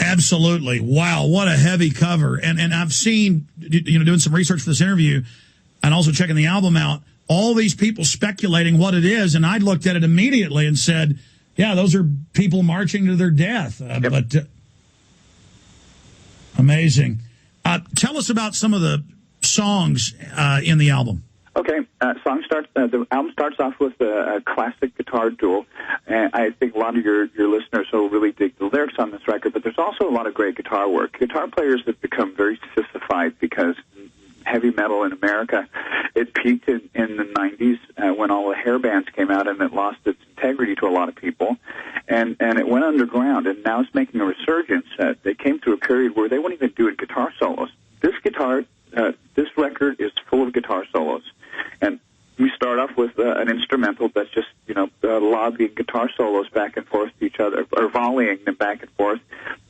Absolutely. Wow, what a heavy cover. And I've seen, doing some research for this interview and also checking the album out, all these people speculating what it is, and I looked at it immediately and said, yeah, those are people marching to their death. But amazing. Tell us about some of the songs in the album. Okay, the album starts off with a classic guitar duel, and I think a lot of your listeners will really dig the lyrics on this record, but there's also a lot of great guitar work. Guitar players have become very sissified because heavy metal in America, it peaked in the 90s when all the hair bands came out, and it lost its integrity to a lot of people, and it went underground, and now it's making a resurgence. They came through a period where they wouldn't even do guitar solos. This record is full of guitar solos. And we start off with an instrumental that's just, lobbing guitar solos back and forth to each other, or volleying them back and forth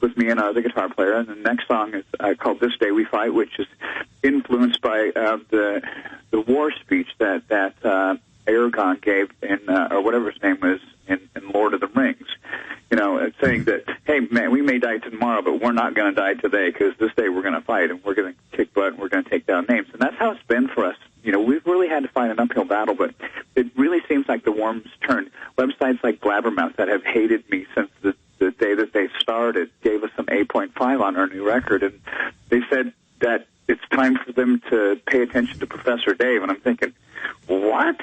with me and another guitar player. And the next song is called This Day We Fight, which is influenced by the war speech that Aragorn gave in, or whatever his name was, in Lord of the Rings. Saying that, hey, man, we may die tomorrow, but we're not going to die today, because this day we're going to fight, and we're going to kick butt, and we're going to take down names. And that's how it's been for us. We've really had to fight an uphill battle, but it really seems like the worm's turned. Websites like Blabbermouth that have hated me since the day that they started gave us some 8.5 on our new record, and they said that it's time for them to pay attention to Professor Dave, and I'm thinking, what?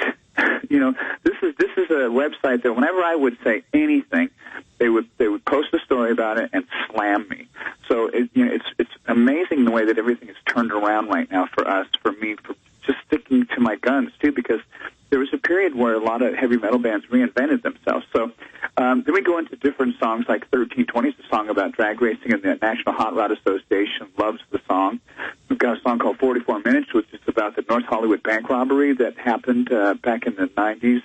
This is a website that whenever I would say anything, they would post a story about it and slam me. So it's amazing the way that everything is turned around right now for us, for me, for just sticking to my guns too, because there was a period where a lot of heavy metal bands reinvented themselves. So then we go into different songs, like 1320 is a song about drag racing, and the National Hot Rod Association loves the song. We've got a song called 44 Minutes, which is about the North Hollywood bank robbery that happened back in the 90s.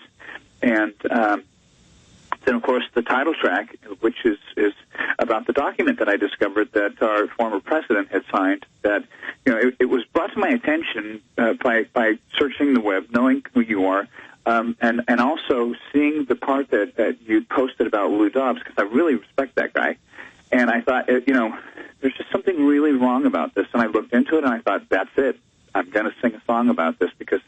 And then, of course, the title track, which is about the document that I discovered that our former president had signed, that, it was brought to my attention by searching the web, knowing who you are, and also seeing the part that you posted about Lou Dobbs, because I really respect that guy. And I thought, there's just something really wrong about this. And I looked into it, and I thought, that's it. I'm going to sing a song about this because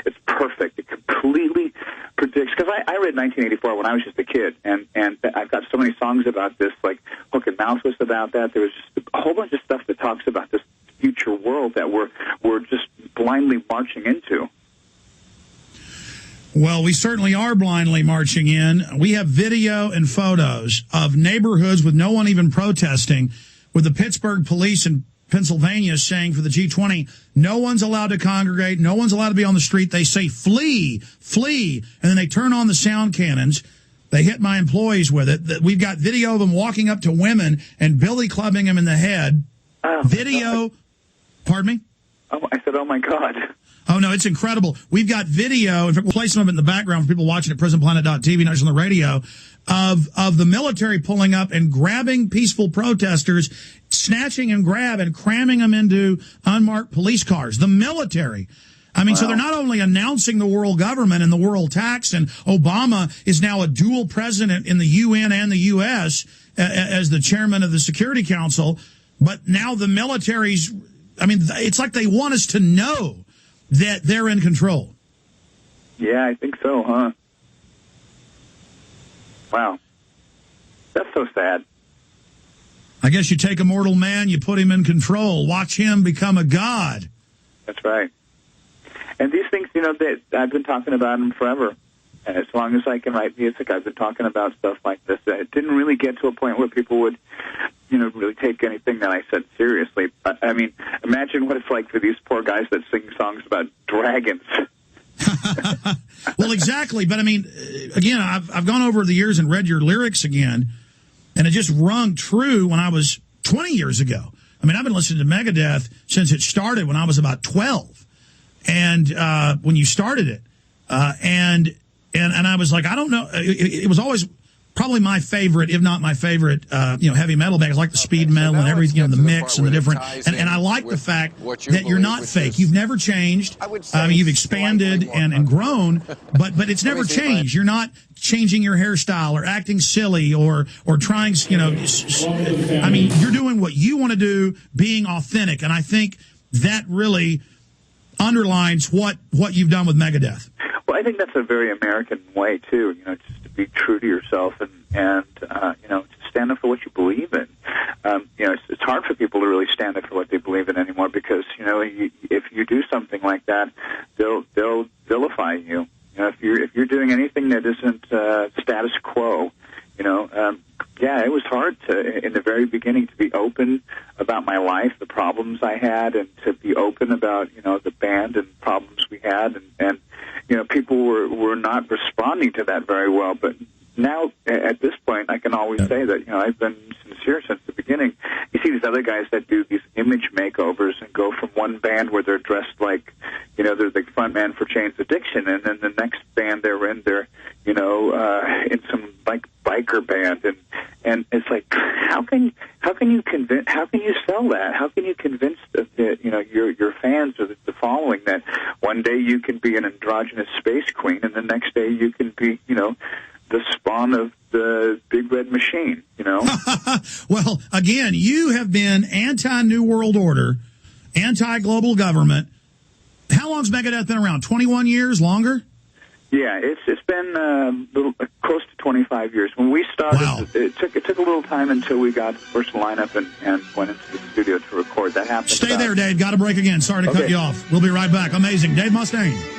it's perfect. It completely predicts, because I read 1984 when I was just a kid, and I've got so many songs about this, like Hook and Mouth was about that. There was just a whole bunch of stuff that talks about this future world that we're just blindly marching into. Well, we certainly are blindly marching in. We have video and photos of neighborhoods with no one even protesting, with the Pittsburgh police and Pennsylvania saying for the G20, no one's allowed to congregate, no one's allowed to be on the street. They say, flee, flee, and then they turn on the sound cannons. They hit my employees with it. We've got video of them walking up to women and billy clubbing them in the head. Oh, video, pardon me? Oh, I said, oh, my God. Oh, no, it's incredible. We've got video, in fact, we'll play some of it in the background for people watching at prisonplanet.tv, not just on the radio, of the military pulling up and grabbing peaceful protesters, snatching and cramming them into unmarked police cars. The military. I mean, wow. So they're not only announcing the world government and the world tax, and Obama is now a dual president in the UN and the U.S. As the chairman of the Security Council, but now the military's, I mean, it's like they want us to know that they're in control. Yeah, I think so, huh? Wow. That's so sad. I guess you take a mortal man, you put him in control, watch him become a god. That's right. And these things, that I've been talking about them forever. And as long as I can write music, I've been talking about stuff like this. It didn't really get to a point where people would, really take anything that I said seriously. I mean, imagine what it's like for these poor guys that sing songs about dragons. Well, exactly. But I mean, again, I've gone over the years and read your lyrics again, and it just rung true when I was 20 years ago. I mean, I've been listening to Megadeth since it started when I was about 12, and when you started it, and I was like, I don't know. It was always probably my favorite, if not my favorite, heavy metal bands, like the speed metal and everything, the mix and the different. And I like the fact that you're not fake. You've never changed. You've expanded and grown, but it's never changed. You're not changing your hairstyle or acting silly or trying, you're doing what you want to do, being authentic. And I think that really underlines what you've done with Megadeth. Well, I think that's a very American way too. Just to be true to yourself and to stand up for what you believe in. It's hard for people to really stand up for what they believe in anymore because if you do something like that, they'll vilify you. If you're doing anything that isn't status quo, it was hard in the very beginning to be open about my life, the problems I had, and to be open about the band and problems we had, and people were not responding to that very well. But now, at this point, I can always say that I've been sincere since the beginning. You see these other guys that do these image makeovers and go from one band where they're dressed like they're the front man for Chains Addiction, and then the next band they're in in some like biker band, and it's like how can you sell that? How can you convince your fans or the following that one day you can be an androgynous space queen and the next day you can be the spawn of the Big Red Machine? Well, again, you have been anti-New World Order, anti-global government. How long's Megadeth been around? 21 years? Longer? Yeah, it's been close to 25 years. When we started, wow. it took a little time until we got the first lineup and went into the studio to record. That happened. Stay there, Dave. Got to break again. Sorry to cut you off. We'll be right back. Amazing. Dave Mustaine.